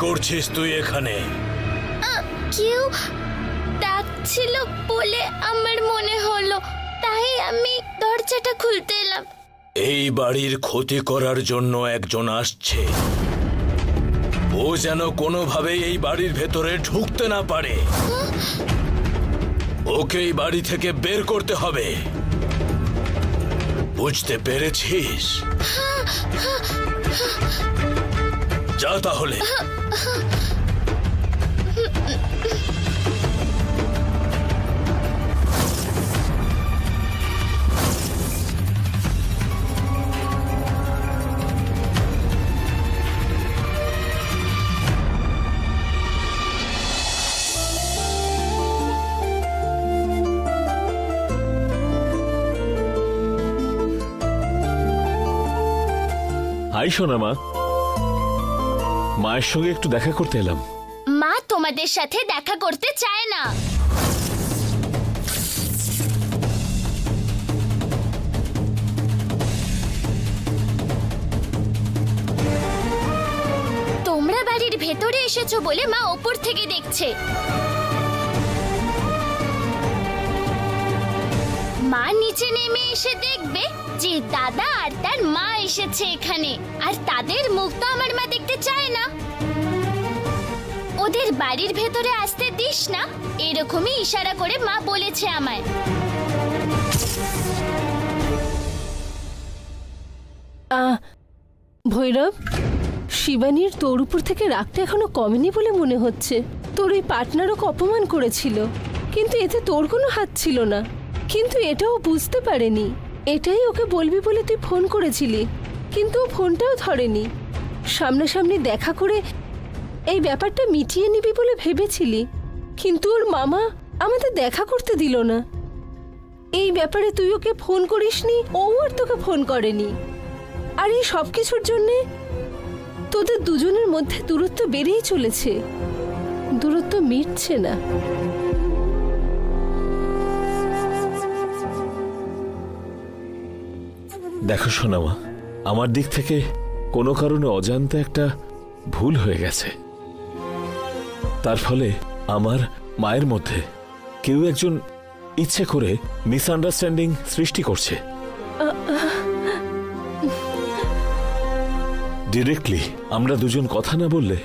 করছিস তুই এখানে? কেউ ডাকছিল বলে আমার মনে হলো, তাই আমি দরজাটা খুলতে এলাম। এই বাড়ির ক্ষতি করার জন্য একজন আসছে। ও যেন কোনোভাবে এই বাড়ির ভেতরে ঢুকতে না পারে। ওকে এই বাড়ি থেকে বের করতে হবে, বুঝতে পেরেছিস? যা তাহলে। হাই সোনা মা, মায়ের সঙ্গে একটু দেখা করতে এলাম। মা তোমাদের সাথে দেখা করতে চায় না। তোমরা বাড়ির ভেতরে এসেছো বলে মা ওপর থেকে দেখছে। মা নিচে নেমে এসে দেখবে যে দাদা আর তার মা এসেছে এখানে, আর তাদের মুখ তো আমার মা দেখতে চায় না। ওদের বাড়ির ভেতরে আসতে দিস না, এরকমই ইশারা করে মা বলেছে আমায়। ভৈরব, শিবানীর তোর উপর থেকে রাগটা এখনো কমেনি বলে মনে হচ্ছে। তোর ওই পার্টনারও অপমান করেছিল, কিন্তু এতে তোর কোনো হাত ছিল না। কিন্তু এটাও বুঝতে পারেনি। এটাই ওকে বলবি বলে তুই ফোন করেছিলি, কিন্তু ও ফোনটাও ধরেনি। সামনাসামনি দেখা করে এই ব্যাপারটা মিটিয়ে নিবি বলে ভেবেছিলি, কিন্তু ওর মামা আমাদের দেখা করতে দিল না। এই ব্যাপারে তুই ওকে ফোন করিসনি, ও আর তোকে ফোন করেনি। আর এই সব কিছুর জন্যে তোদের দুজনের মধ্যে দূরত্ব বেড়েই চলেছে, দূরত্ব মিটছে না। দেখো সোনামা, আমার দিক থেকে কোনো কারণে অজান্তে একটা ভুল হয়ে গেছে। তার ফলে আমার মায়ের মধ্যে কেউ একজন ইচ্ছে করে মিসআন্ডারস্ট্যান্ডিং সৃষ্টি করছে। ডিরেক্টলি আমরা দুজন কথা না বললে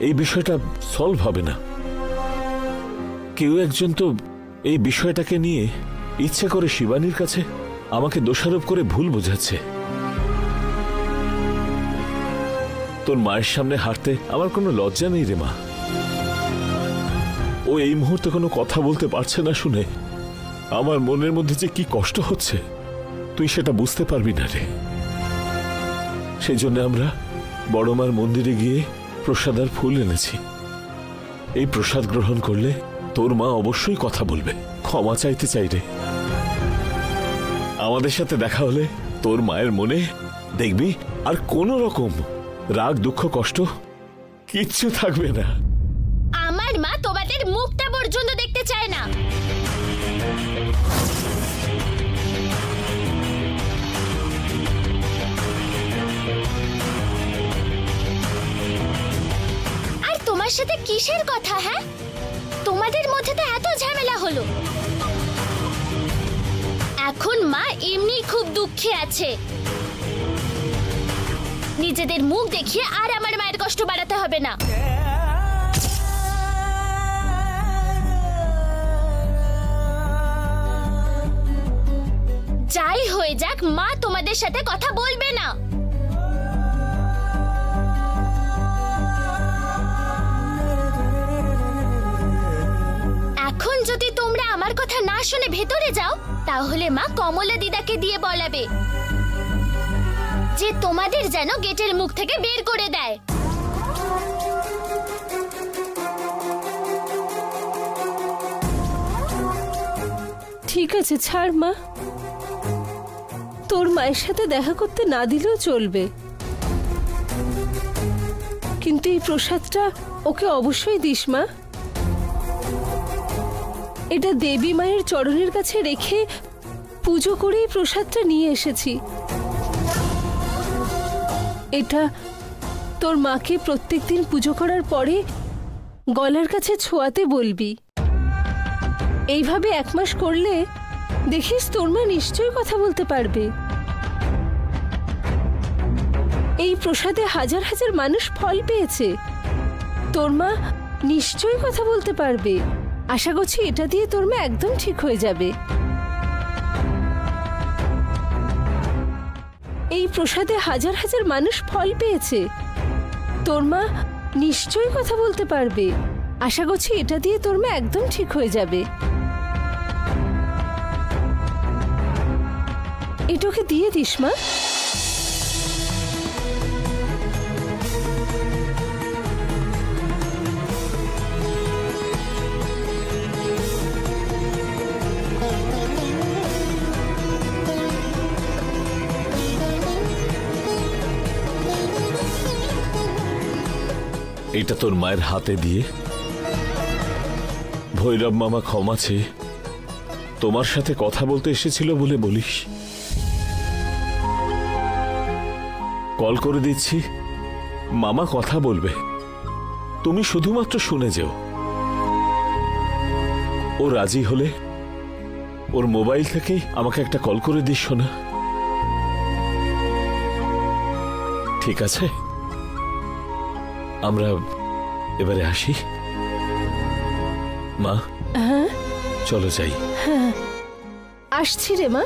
এই বিষয়টা সলভ হবে না। কেউ একজন তো এই বিষয়টাকে নিয়ে ইচ্ছে করে শিবানীর কাছে আমাকে দোষারোপ করে ভুল বোঝাচ্ছে। তোর মায়ের সামনে হাঁটতে আমার কোনো লজ্জা নেই রে মা। ও এই মুহূর্তে কোনো কথা বলতে পারছে না শুনে আমার মনের মধ্যে যে কি কষ্ট হচ্ছে তুই সেটা বুঝতে পারবি না রে। সেই জন্য আমরা বড়মার মন্দিরে গিয়ে প্রসাদ আর ফুল এনেছি। এই প্রসাদ গ্রহণ করলে তোর মা অবশ্যই কথা বলবে, ক্ষমা চাইতে চাই রে। আমাদের সাথে দেখা হলে তোর মায়ের মনে দেখবি আর কোনো রকম রাগ, দুঃখ, কষ্ট কিচ্ছু থাকবে না। আমার মা তোমাদের মুখটা পর্যন্ত দেখতে চায় না। আর তোমার সাথে কিসের কথা? হ্যাঁ, তোমাদের মধ্যে তো এত ঝামেলা হলো। এখন মা এমনি খুব দুঃখে আছে। নিজেদের মুখ দেখিয়ে আর আমার মায়ের কষ্ট বাড়াতে হবে না। যাই হয়ে যাক, মা তোমাদের সাথে কথা বলবে না। এখন যদি তোমরা আমার কথা না শুনে ভেতরে যাও, তাহলে মা কমলা দিদাকে দিয়ে বলাবে যে তোমাদের যেন গেটের মুখ থেকে বের করে দেয়। ঠিক আছে, ছাড় মা। তোর মায়ের সাথে দেখা করতে না দিলেও চলবে, কিন্তু এই প্রসাদটা ওকে অবশ্যই দিস মা। এটা দেবী মায়ের চরণের কাছে রেখে পুজো করে এই প্রসাদটা নিয়ে এসেছি। এটা তোর মাকে প্রত্যেকদিন পুজো করার পরে গলার কাছে ছোঁয়াতে বলবি। এইভাবে 1 মাস করলে দেখিস তোর মা নিশ্চয়ই কথা বলতে পারবে। এই প্রসাদে হাজার হাজার মানুষ ফল পেয়েছে, তোর মা নিশ্চয়ই কথা বলতে পারবে। আশা করছি এটা দিয়ে তোর মা একদম ঠিক হয়ে যাবে। এই প্রসাদে হাজার হাজার মানুষ ফল পেয়েছে, তোর মা নিশ্চয়ই কথা বলতে পারবে। আশা করছি এটা দিয়ে তোর মা একদম ঠিক হয়ে যাবে। এটাকে দিয়ে দিস মা। এটা তোর মায়ের হাতে দিয়ে ভৈরব মামা ক্ষমা চেয়ে তোমার সাথে কথা বলতে এসেছিল বলে বলিস। কল করে দিচ্ছি, মামা কথা বলবে, তুমি শুধুমাত্র শুনে যেও। ও রাজি হলে ওর মোবাইল থেকেই আমাকে একটা কল করে দিস শোনা। ঠিক আছে, আমরা এবারে আসি। মা, চলো যাই। আসছি রে মা।